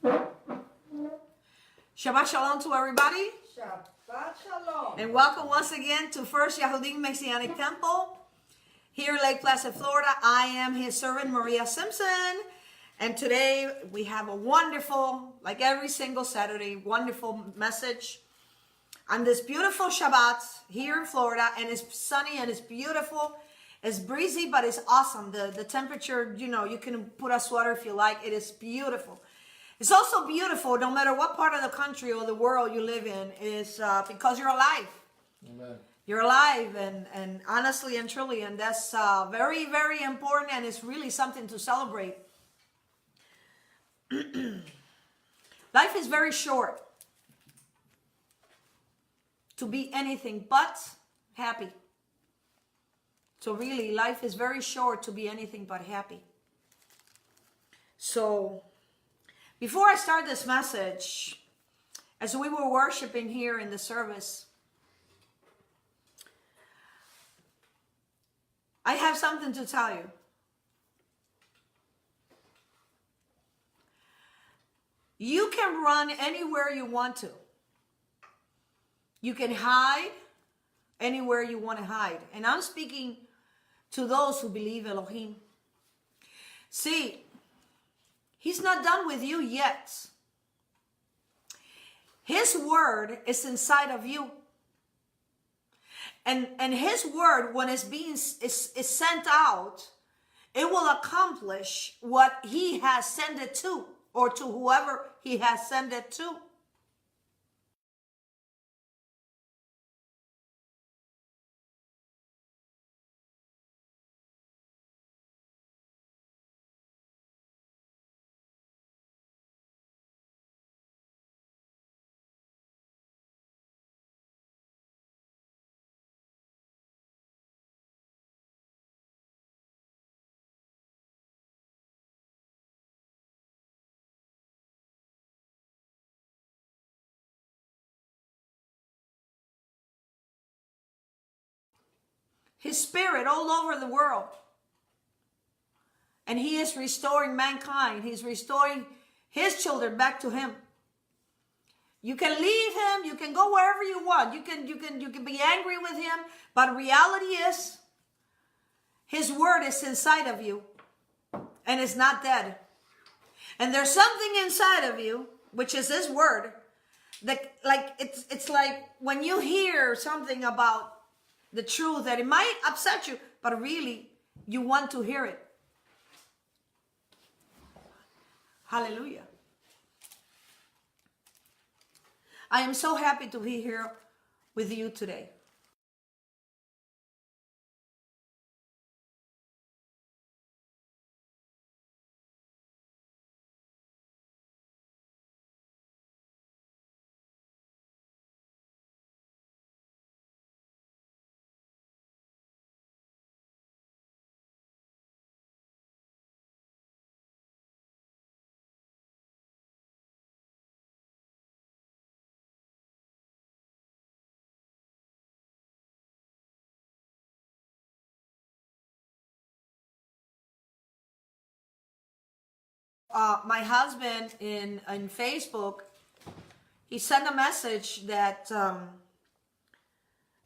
Shabbat Shalom to everybody. Shabbat Shalom. And welcome once again to First Yahudin Messianic Temple here in Lake Placid, Florida. I am his servant, Maria Simpson. And today we have a wonderful, like every single Saturday, wonderful message on this beautiful Shabbat here in Florida. And it's sunny and it's beautiful. It's breezy, but it's awesome. The temperature, you know, you can put a sweater if you like. It is beautiful. It's also beautiful, no matter what part of the country or the world you live in, is because you're alive. Amen. You're alive, and honestly and truly, and that's very, very important, and it's really something to celebrate. Life is very short to be anything but happy. So really, life is very short to be anything but happy. So before I start this message, as we were worshiping here in the service, I have something to tell you. You can run anywhere you want to. You can hide anywhere you want to hide. And I'm speaking to those who believe Elohim. See, He's not done with you yet. His word is inside of you. And his word, when it's being is sent out, it will accomplish what he has sent it to, or to whoever he has sent it to. His spirit all over the world. And he is restoring mankind. He's restoring his children back to him. You can leave him. You can go wherever you want. You can be angry with him. But reality is, his word is inside of you. And it's not dead. And there's something inside of you, which is his word, that like it's like when you hear something about the truth, that it might upset you, but really you want to hear it. Hallelujah. I am so happy to be here with you today. My husband in Facebook, he sent a message that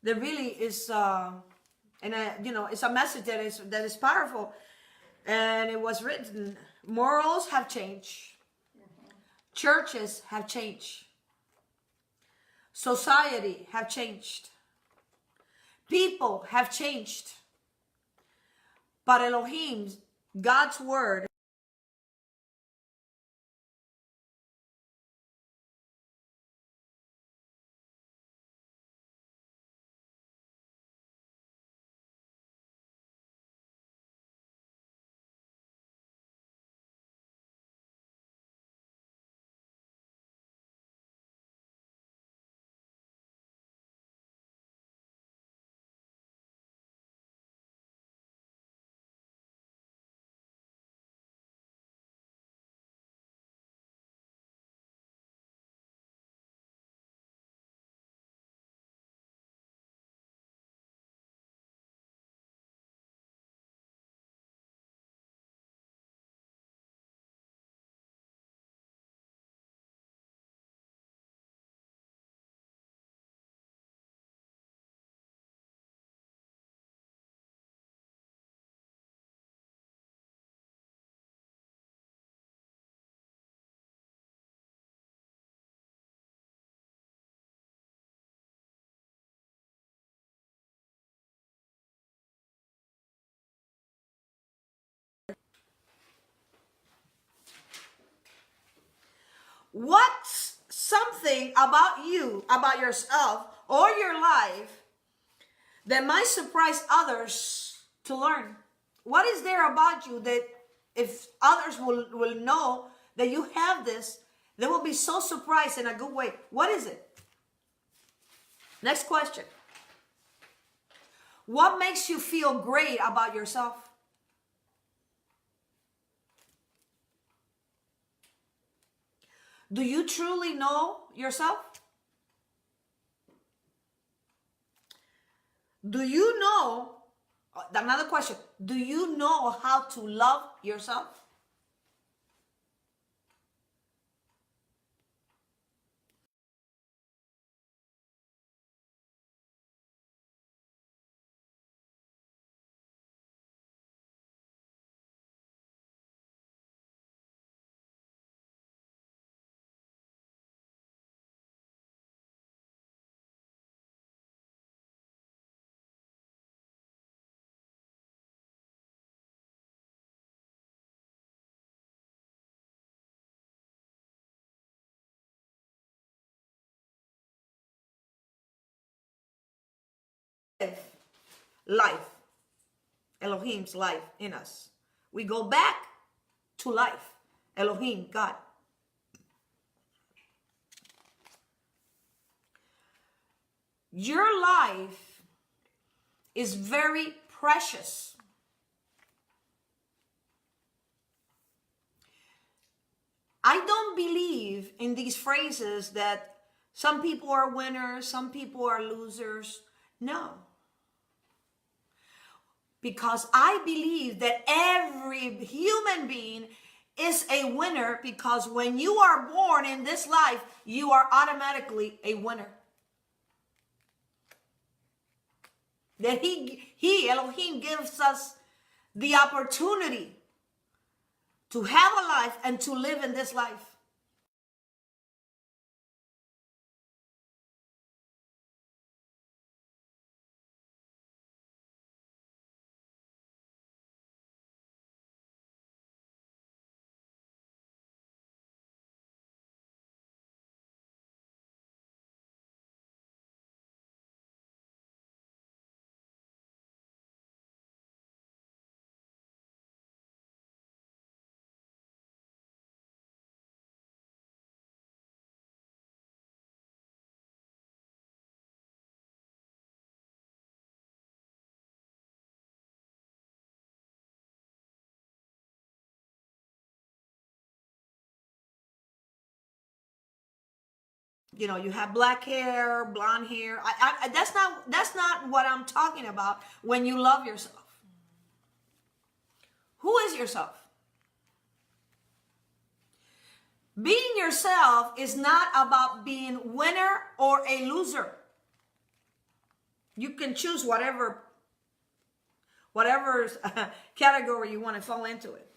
there really is, it's a message that is powerful, and it was written: morals have changed, churches have changed, society have changed, people have changed, but Elohim, God's word, What's something about you, about yourself, or your life that might surprise others to learn? What is there about you that if others will know that you have this, they will be so surprised in a good way? What is it? Next question. What makes you feel great about yourself? Do you truly know yourself? Do you know, another question, do you know how to love yourself? Life, Elohim's life in us. We go back to life, Elohim, God. Your life is very precious. I don't believe in these phrases that some people are winners, some people are losers. No. Because I believe that every human being is a winner, because when you are born in this life, you are automatically a winner. That he Elohim gives us the opportunity to have a life and to live in this life. You know, you have black hair, blonde hair. That's not what I'm talking about when you love yourself. Who is yourself? Being yourself is not about being winner or a loser. You can choose whatever category you want to fall into it.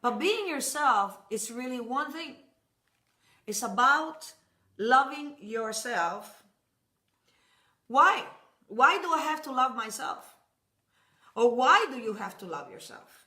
But being yourself is really one thing. It's about loving yourself. Why? Why do I have to love myself? Or why do you have to love yourself?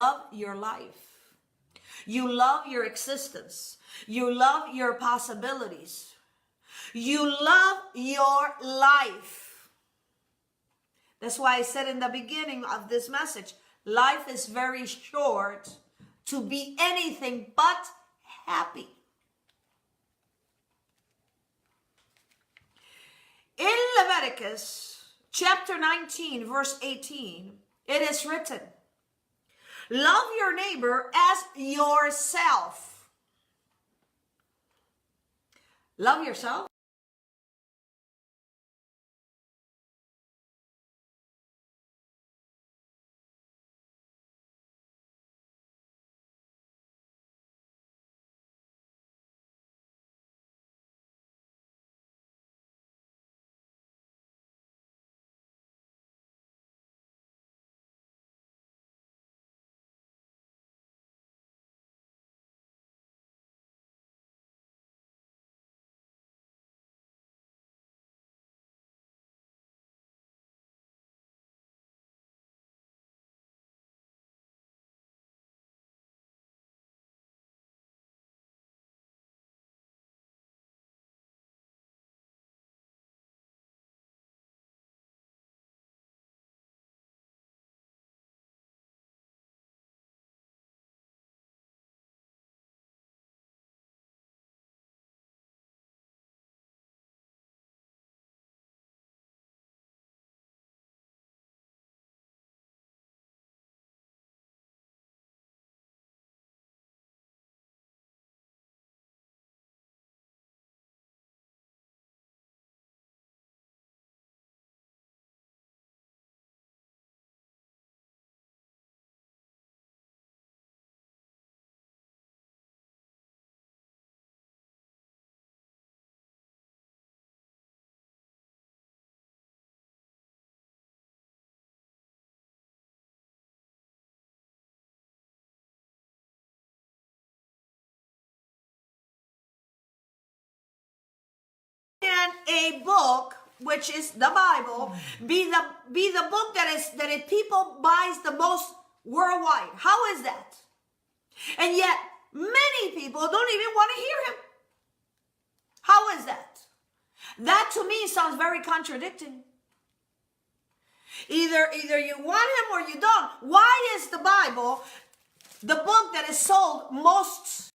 love your life. You love your existence. You love your possibilities. You love your life. That's why I said in the beginning of this message, life is very short to be anything but happy. In Leviticus chapter 19, verse 18, it is written, love your neighbor as yourself. Love yourself. And a book, which is the Bible, be the book that if people buys the most worldwide. How is that? And yet many people don't even want to hear him. How is that? That to me sounds very contradicting. Either you want him or you don't. Why is the Bible the book that is sold most?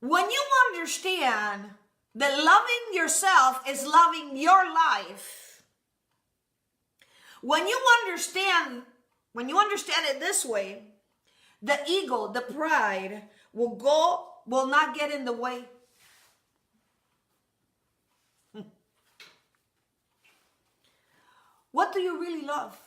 When you understand that loving yourself is loving your life, when you understand it this way, the ego, the pride will go will not get in the way. What do you really love?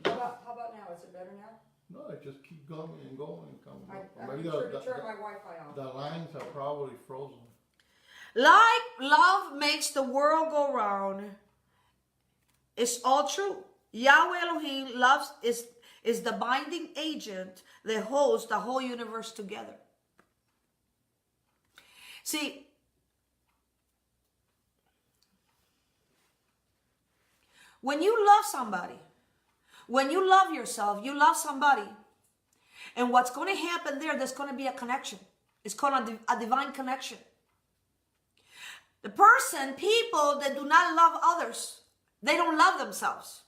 How about now? Is it better now? No, it just keep going and going and coming up. I'm Maybe sure to turn my Wi-Fi off. the lines are probably frozen. Like love makes the world go round. It's all true. Yahweh Elohim loves is the binding agent that holds the whole universe together. See, when you love somebody, when you love yourself, you love somebody, and what's going to happen there's going to be a connection. It's called a divine connection. People that do not love others, they don't love themselves.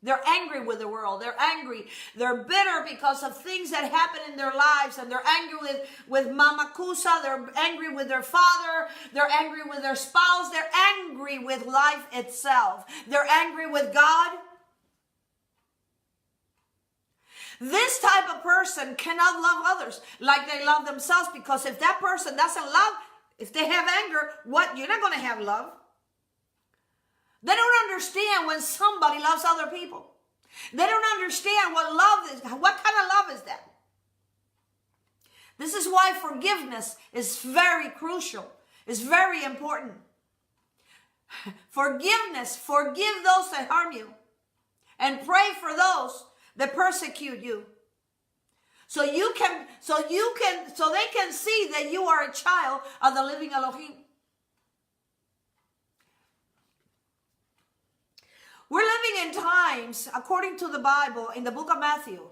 They're angry with the world. They're angry. They're bitter because of things that happen in their lives. And they're angry with Mama Kusa. They're angry with their father. They're angry with their spouse. They're angry with life itself. They're angry with God. This type of person cannot love others like they love themselves, because if that person doesn't love, if they have anger, you're not going to have love. They don't understand when somebody loves other people. They don't understand what love is. What kind of love is that? This is why forgiveness is very crucial. It's very important. Forgiveness, forgive those that harm you, and pray for those that persecute you. So they can see that you are a child of the living Elohim. We're living in times, according to the Bible, in the book of Matthew.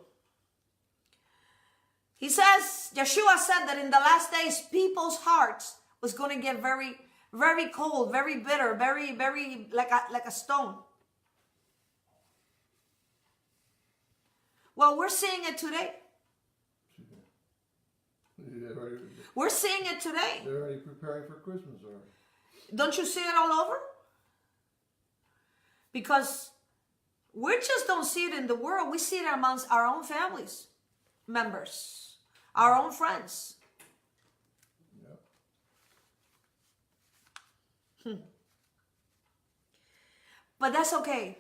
He says, Yeshua said that in the last days, people's hearts was going to get very, very cold, very bitter, very, very like a stone. Well, we're seeing it today. We're seeing it today. They're already preparing for Christmas already. Don't you see it all over? Because we just don't see it in the world. We see it amongst our own families, members, our own friends. Yep. But that's okay.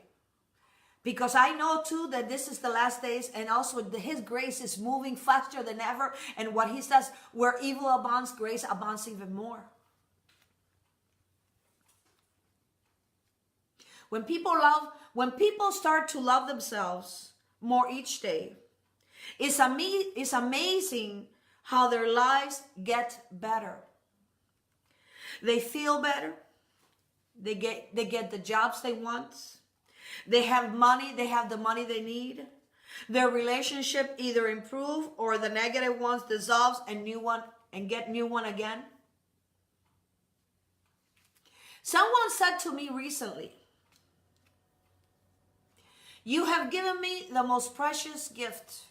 Because I know too that this is the last days, and also His grace is moving faster than ever. And what He says, where evil abounds, grace abounds even more. When people start to love themselves more each day, it's amazing how their lives get better. They feel better. They get the jobs they want. They have money. They have the money they need. Their relationship either improve or the negative ones dissolves and get new one again. Someone said to me recently, "You have given me the most precious gift."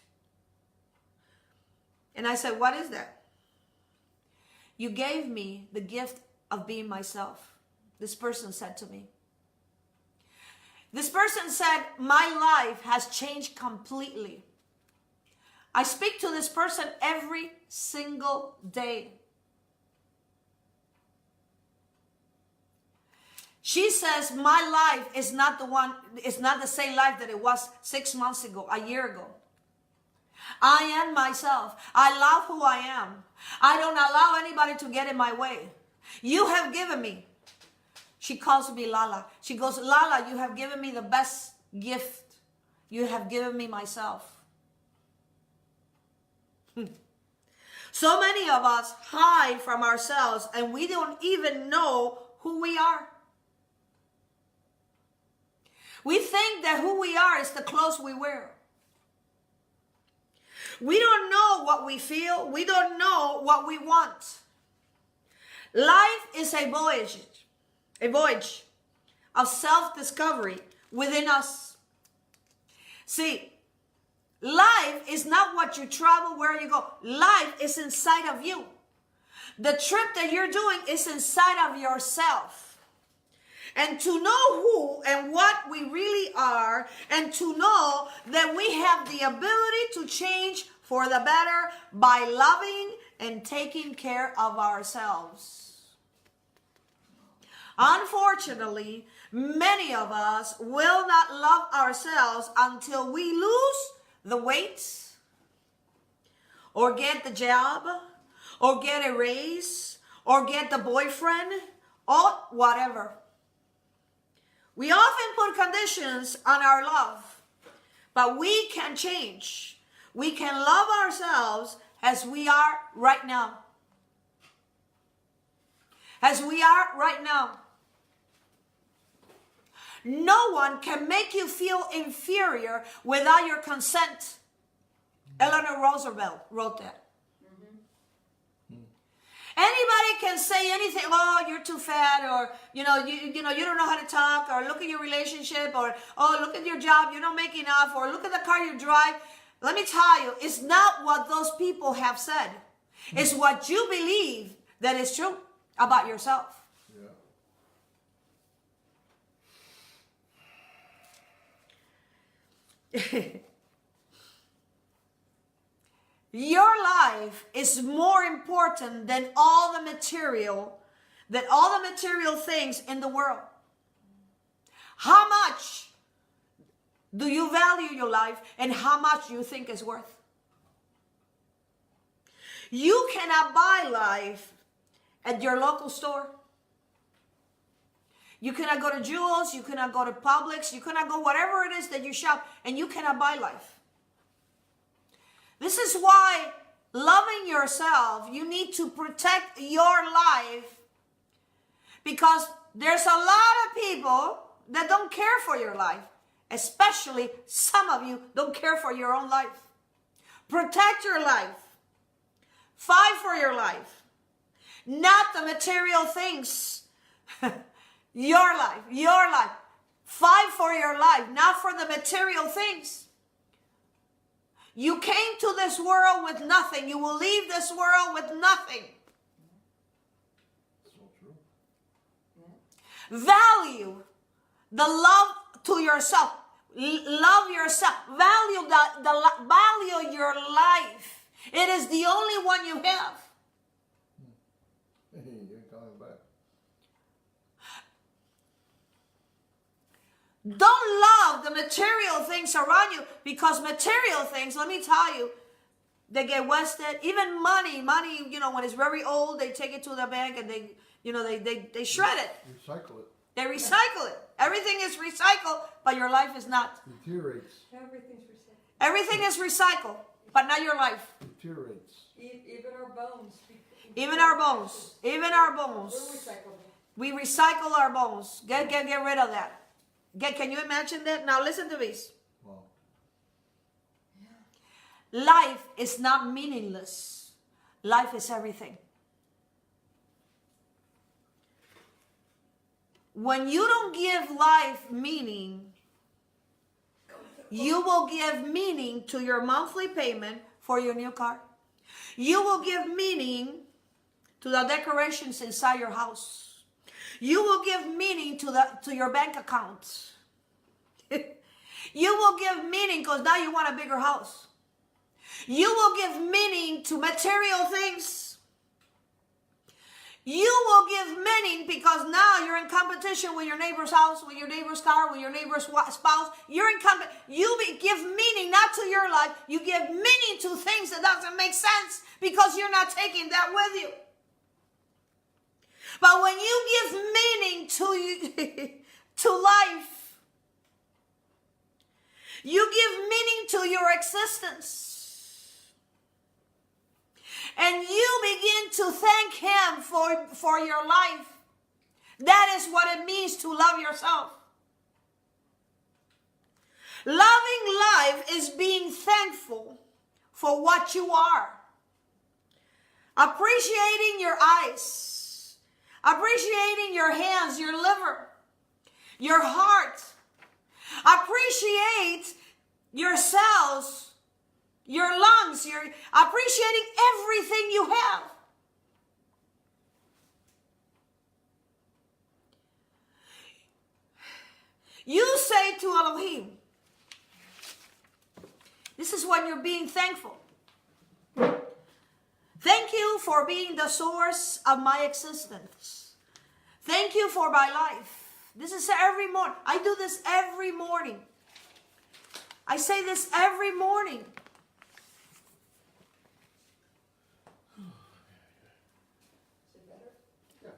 And I said, "What is that?" "You gave me the gift of being myself." This person said to me. This person said, "My life has changed completely." I speak to this person every single day. She says, "My life is not the same life that it was 6 months ago, a year ago. I am myself. I love who I am. I don't allow anybody to get in my way. You have given me." She calls me Lala. She goes, "Lala, you have given me the best gift. You have given me myself." So many of us hide from ourselves and we don't even know who we are. We think that who we are is the clothes we wear. We don't know what we feel. We don't know what we want. Life is a voyage of self-discovery within us. See, life is not what you travel, where you go. Life is inside of you. The trip that you're doing is inside of yourself. And to know who and what we really are, and to know that we have the ability to change for the better by loving and taking care of ourselves. Unfortunately, many of us will not love ourselves until we lose the weight, or get the job, or get a raise, or get the boyfriend, or whatever. We often put conditions on our love, but we can change. We can love ourselves as we are right now. As we are right now. No one can make you feel inferior without your consent. Eleanor Roosevelt wrote that. Anybody can say anything. Oh, you're too fat, or you don't know how to talk, or look at your relationship, or oh, look at your job, you don't make enough, or look at the car you drive. Let me tell you, it's not what those people have said. It's what you believe that is true about yourself. Yeah. Your life is more important than all the material things in the world. How much do you value your life, and how much you think it's worth? You cannot buy life at your local store. You cannot go to Jewel's, you cannot go to Publix, you cannot go whatever it is that you shop, and you cannot buy life. This is why loving yourself, you need to protect your life, because there's a lot of people that don't care for your life. Especially some of you don't care for your own life. Protect your life. Fight for your life. Not the material things. Your life. Fight for your life, not for the material things. You came to this world with nothing. You will leave this world with nothing. So true. Value the love to yourself. Love yourself. Value your life. It is the only one you have. You're coming back. Don't love the material things around you, because material things, let me tell you, they get wasted. Even money, when it's very old, they take it to the bank and they shred it. Recycle it. They recycle it. Everything is recycled, but your life is not. Deteriorates. Everything's recycled. Everything is recycled, but not your life. Deteriorates. Even our bones. Even our bones. Even our We're bones. recyclable. We recycle our bones. Get rid of that. Can you imagine that? Now listen to this. Wow. Life is not meaningless. Life is everything. When you don't give life meaning, you will give meaning to your monthly payment for your new car. You will give meaning to the decorations inside your house. You will give meaning to your bank account. You will give meaning because now you want a bigger house. You will give meaning to material things. You will give meaning because now you're in competition with your neighbor's house, with your neighbor's car, with your neighbor's spouse. You're in competition. You give meaning not to your life. You give meaning to things that doesn't make sense because you're not taking that with you. But when you give meaning to life, you give meaning to your existence. And and you begin to thank Him for your life. That is what it means to love yourself. Loving life is being thankful for what you are. Appreciating your eyes. Appreciating your hands, your liver, your heart. Appreciate your cells, your lungs, appreciating everything you have. You say to Elohim, this is when you're being thankful. Thank you for being the source of my existence. Thank you for my life. This is every morning. I do this every morning. I say this every morning.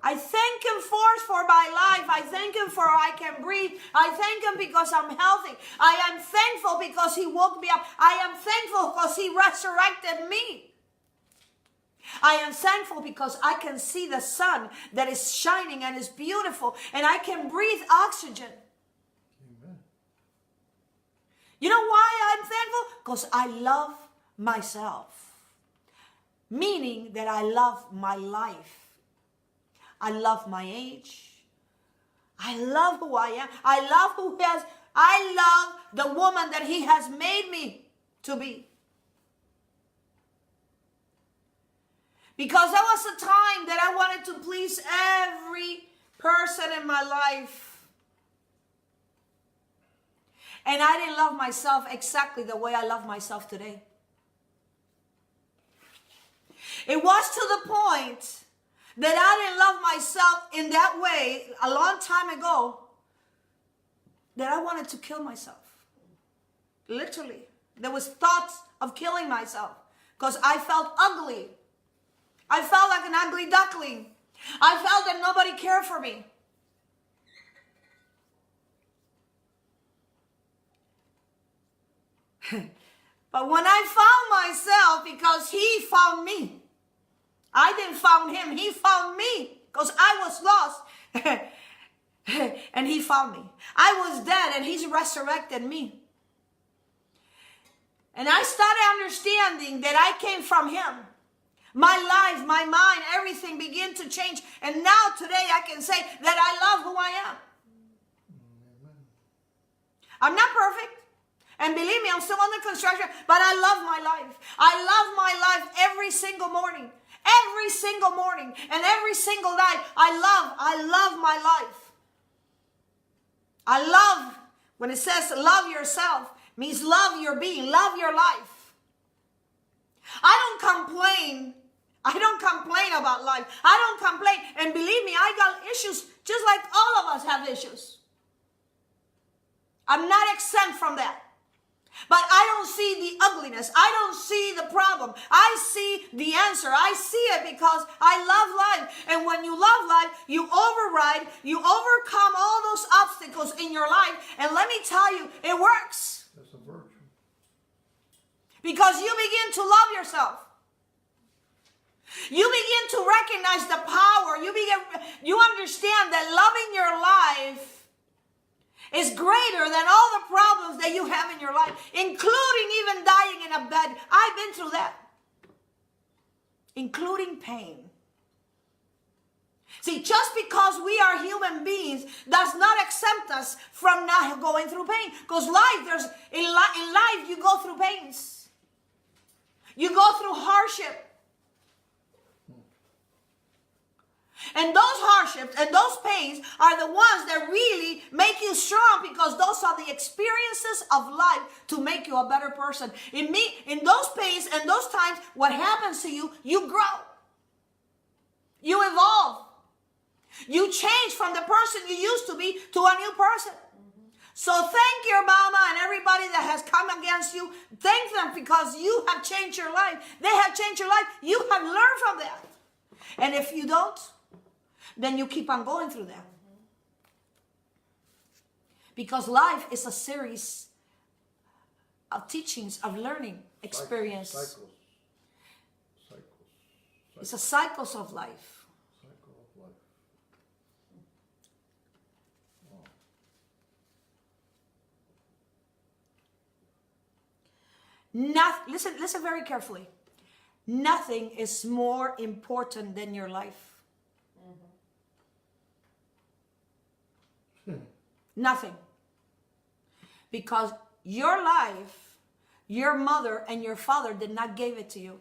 I thank Him first for my life. I thank Him for I can breathe. I thank Him because I'm healthy. I am thankful because He woke me up. I am thankful because He resurrected me. I am thankful because I can see the sun that is shining and is beautiful, and I can breathe oxygen. Amen. You know why I'm thankful? Because I love myself. Meaning that I love my life. I love my age. I love who I am. I love the woman that He has made me to be. Because there was a time that I wanted to please every person in my life. And I didn't love myself exactly the way I love myself today. It was to the point that I didn't love myself in that way a long time ago that I wanted to kill myself. Literally. There was thoughts of killing myself because I felt ugly. I felt like an ugly duckling. I felt that nobody cared for me. But when I found myself, because He found me, I didn't found Him, He found me because I was lost. And He found me. I was dead and He's resurrected me. And I started understanding that I came from Him. My life, my mind, everything began to change. And now today I can say that I love who I am. I'm not perfect. And believe me, I'm still under construction, but I love my life. I love my life every single morning. Every single morning and every single night. I love my life. I love, when it says love yourself, means love your being, love your life. I don't complain. I don't complain about life. I don't complain. And believe me, I got issues just like all of us have issues. I'm not exempt from that. But I don't see the ugliness. I don't see the problem. I see the answer. I see it because I love life. And when you love life, you override, you overcome all those obstacles in your life. And let me tell you, it works. That's a virtue. Because you begin to love yourself. You begin to recognize the power. You understand that loving your life is greater than all the problems that you have in your life, including even dying in a bed. I've been through that. Including pain. See, just because we are human beings does not exempt us from not going through pain. Because in life, you go through pains. You go through hardship. And those hardships and those pains are the ones that really make you strong, because those are the experiences of life to make you a better person. In those pains and those times, what happens to you, you grow. You evolve. You change from the person you used to be to a new person. So thank your mama and everybody that has come against you. Thank them because you have changed your life. They have changed your life. You have learned from that. And if you don't, then you keep on going through that. Because life is a series of teachings, of learning, experience. Cycles. It's a cycles of life. Cycle of life. Wow. Listen very carefully. Nothing is more important than your life. Nothing. Because your life, your mother and your father did not give it to you.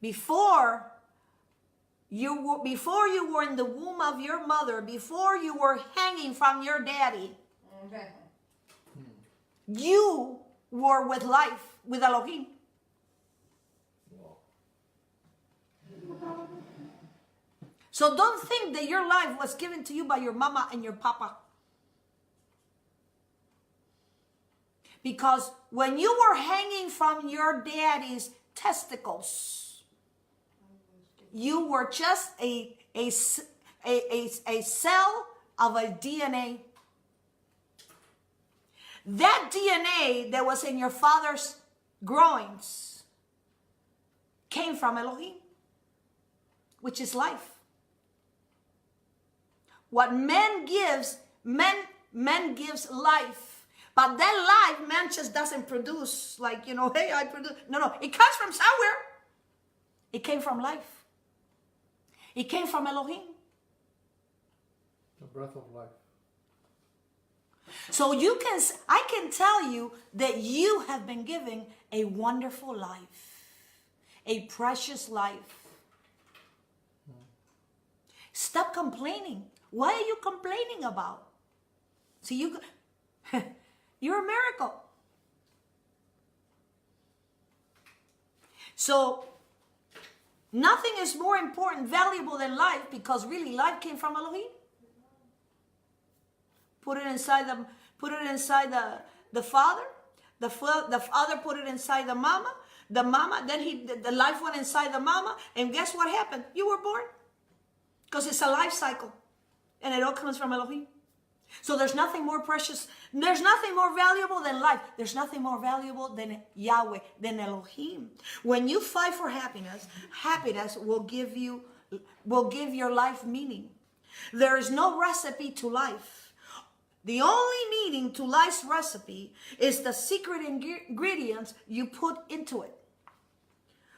Before you were in the womb of your mother, before you were hanging from your daddy, you were with life, with Elohim. Wow. So don't think that your life was given to you by your mama and your papa. Because when you were hanging from your daddy's testicles, you were just a cell of a DNA. That DNA that was in your father's groins came from Elohim, which is life. What man gives life. But that life, man just doesn't produce like, hey, I produce. No, it comes from somewhere. It came from life. It came from Elohim. The breath of life. So I can tell you that you have been given a wonderful life, a precious life. Stop complaining. What are you complaining about? See, you're a miracle. So nothing is more important, valuable than life, because really life came from Elohim. Put it inside the father. The father put it inside the mama. The mama, then the life went inside the mama. And guess what happened? You were born. Because it's a life cycle. And it all comes from Elohim. So there's nothing more precious. There's nothing more valuable than life. There's nothing more valuable than Yahweh, than Elohim. When you fight for happiness, happiness will give your life meaning. There is no recipe to life. The only meaning to life's recipe is the secret ingredients you put into it.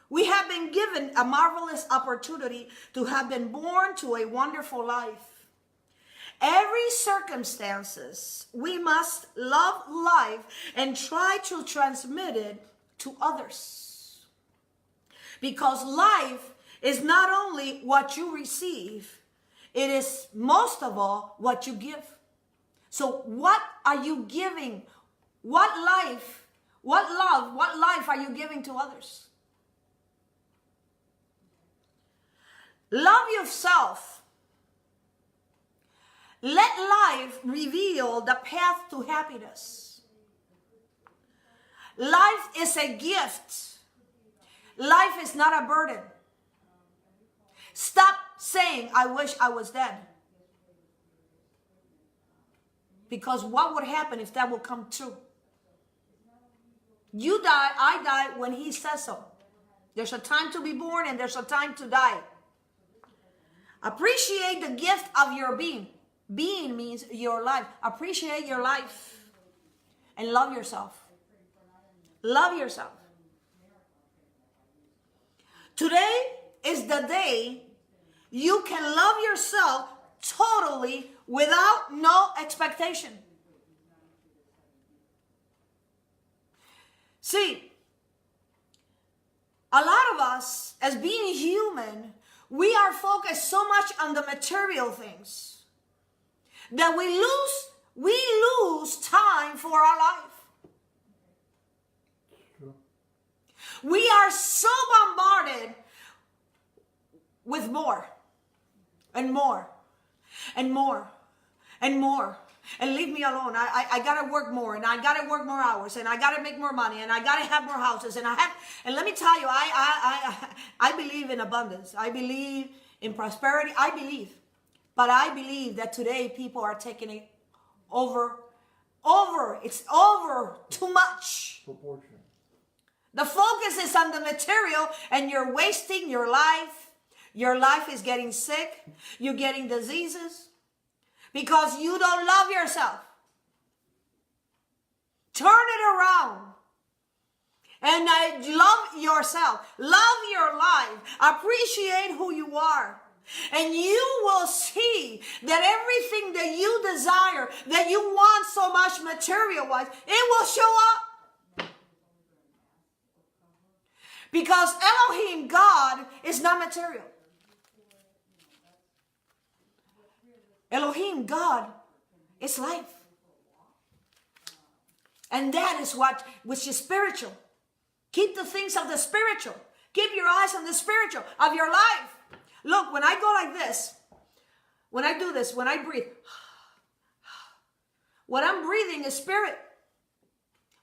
We have been given a marvelous opportunity to have been born to a wonderful life. Every circumstances, we must love life and try to transmit it to others. Because life is not only what you receive, it is most of all what you give. So what are you giving? What life, what love, what life are you giving to others? Love yourself. Let life reveal the path to happiness. Life is a gift. Life is not a burden. Stop saying, I wish I was dead. Because what would happen if that would come true? You die, I die when he says so. There's a time to be born and there's a time to die. Appreciate the gift of your being. Being means your life. Appreciate your life and love yourself. Love yourself. Today is the day you can love yourself totally without no expectation. See, a lot of us, as being human, we are focused so much on the material things that we lose time for our life. True. We are so bombarded with more and more and more and more. And leave me alone. I gotta work more, and I gotta work more hours, and I gotta make more money, and I gotta have more houses, and and let me tell you, I believe in abundance. I believe in prosperity. But I believe that today people are taking it over. It's over too much. Proportion. The focus is on the material, and you're wasting your life. Your life is getting sick. You're getting diseases because you don't love yourself. Turn it around. And love yourself. Love your life. Appreciate who you are. And you will see that everything that you desire, that you want so much material-wise, it will show up. Because Elohim, God, is not material. Elohim, God, is life. And that is which is spiritual. Keep the things of the spiritual. Keep your eyes on the spiritual of your life. Look, when I go like this, when I do this, when I breathe, what I'm breathing is spirit.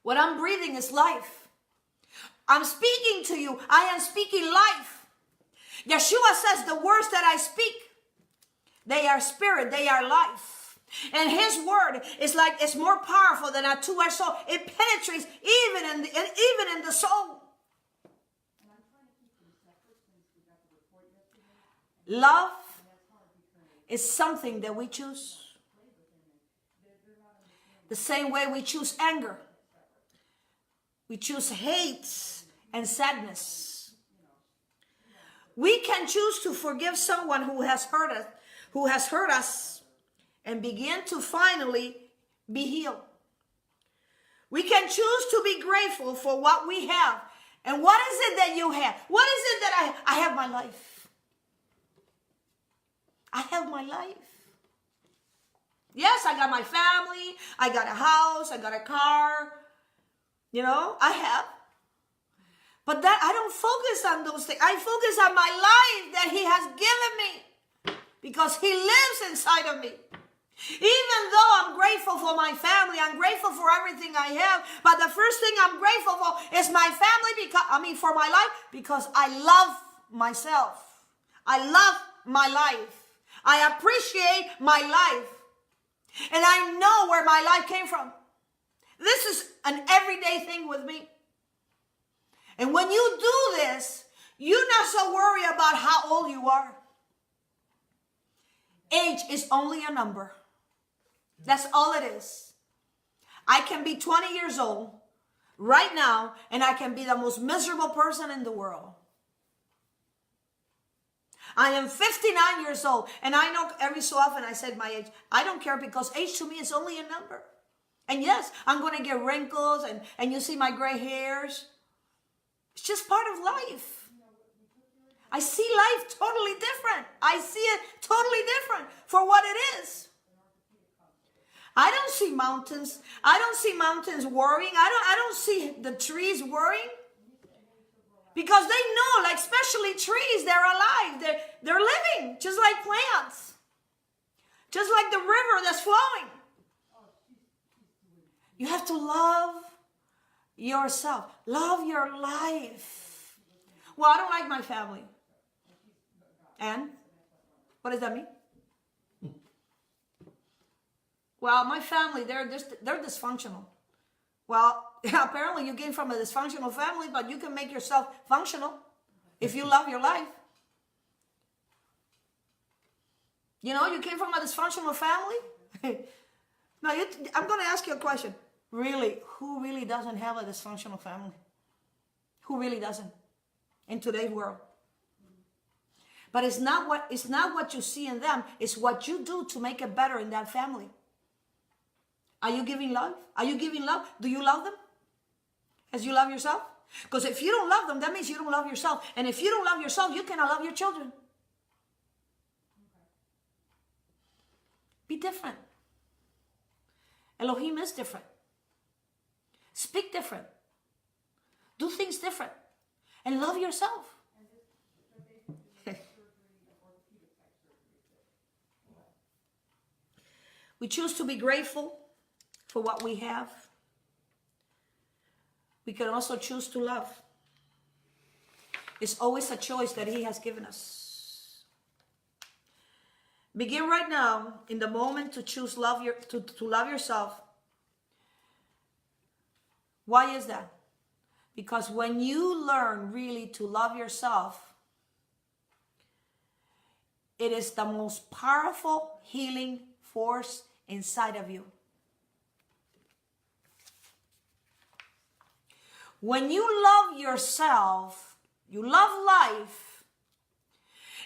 What I'm breathing is life. I'm speaking to you. I am speaking life. Yeshua says the words that I speak, they are spirit, they are life. And his word is like, it's more powerful than a two-edged sword. It penetrates even in the soul. Love is something that we choose. The same way we choose anger. We choose hate and sadness. We can choose to forgive someone who has hurt us, and begin to finally be healed. We can choose to be grateful for what we have. And what is it that you have? What is it that I have? My life. I have my life. Yes, I got my family. I got a house. I got a car. You know, I have. But that I don't focus on those things. I focus on my life that he has given me. Because he lives inside of me. Even though I'm grateful for my family, I'm grateful for everything I have, but the first thing I'm grateful for is my family, for my life, because I love myself. I love my life. I appreciate my life. And I know where my life came from. This is an everyday thing with me. And when you do this, you're not so worried about how old you are. Age is only a number. That's all it is. I can be 20 years old right now, and I can be the most miserable person in the world. I am 59 years old, and I know every so often I said my age. I don't care, because age to me is only a number. And yes, I'm going to get wrinkles, and you see my gray hairs. It's just part of life. I see life totally different. I see it totally different for what it is. I don't see mountains. I don't see mountains worrying. I don't see the trees worrying. Because they know, like especially trees, they're alive. They're living, just like plants. Just like the river that's flowing. You have to love yourself. Love your life. Well, I don't like my family. And what does that mean? Well, my family, they're dysfunctional. Well, apparently you came from a dysfunctional family, but you can make yourself functional if you love your life. You know, you came from a dysfunctional family. Now, I'm going to ask you a question. Really, who really doesn't have a dysfunctional family? Who really doesn't in today's world? But it's not what you see in them. It's what you do to make it better in that family. Are you giving love? Are you giving love? Do you love them as you love yourself? Because if you don't love them, that means you don't love yourself. And if you don't love yourself, you cannot love your children. Be different. Elohim is different. Speak different. Do things different. And love yourself. We choose to be grateful for what we have. We can also choose to love. It's always a choice that he has given us. Begin right now, in the moment, to choose to love yourself. Why is that? Because when you learn really to love yourself, it is the most powerful healing force inside of you. When you love yourself, you love life,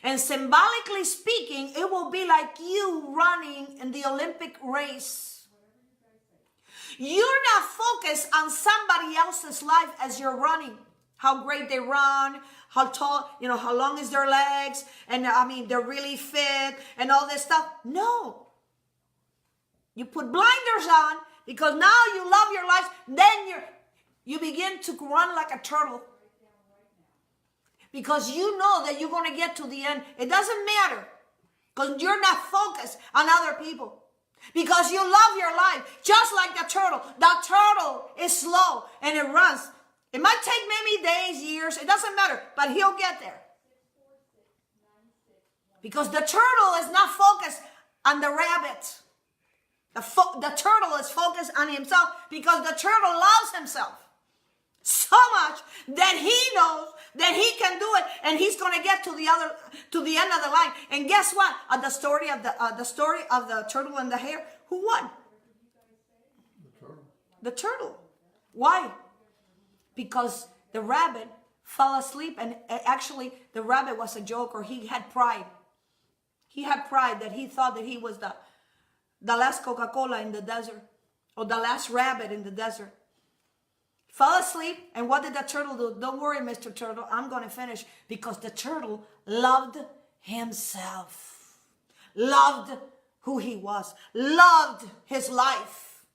and symbolically speaking, it will be like you running in the Olympic race. You're not focused on somebody else's life as you're running. How great they run, how tall, how long is their legs, and they're really fit and all this stuff. No. You put blinders on because now you love your life. Then you begin to run like a turtle. Because you know that you're going to get to the end. It doesn't matter. Because you're not focused on other people. Because you love your life. Just like the turtle. The turtle is slow and it runs. It might take maybe days, years. It doesn't matter. But he'll get there. Because the turtle is not focused on the rabbit. The turtle is focused on himself because the turtle loves himself so much that he knows that he can do it, and he's going to get to the end of the line. And guess what? The story of the turtle and the hare. Who won? The turtle. The turtle. Why? Because the rabbit fell asleep, and actually the rabbit was a joke, or he had pride. He had pride that he thought that he was the last Coca-Cola in the desert, or the last rabbit in the desert. Fell asleep, and what did the turtle do? Don't worry, Mr. Turtle, I'm going to finish. Because the turtle loved himself, loved who he was, loved his life.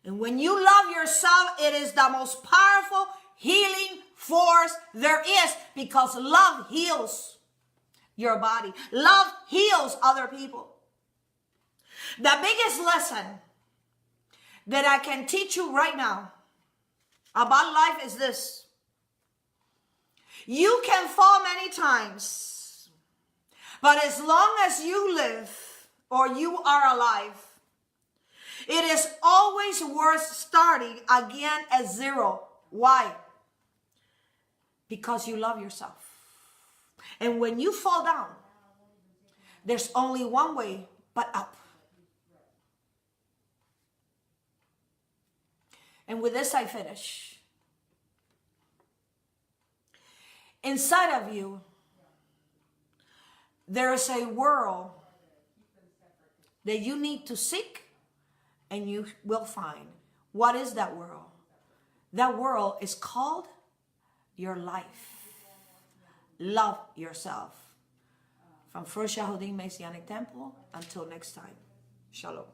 And when you love yourself, it is the most powerful healing force there is, because love heals your body. Love heals other people. The biggest lesson that I can teach you right now about life is this. You can fall many times, but as long as you live or you are alive, it is always worth starting again at zero. Why? Because you love yourself. And when you fall down, there's only one way but up. And with this I finish. Inside of you, there is a world that you need to seek, and you will find. What is that world? That world is called your life. Love yourself. From First Yahudin Messianic Temple, until next time. Shalom.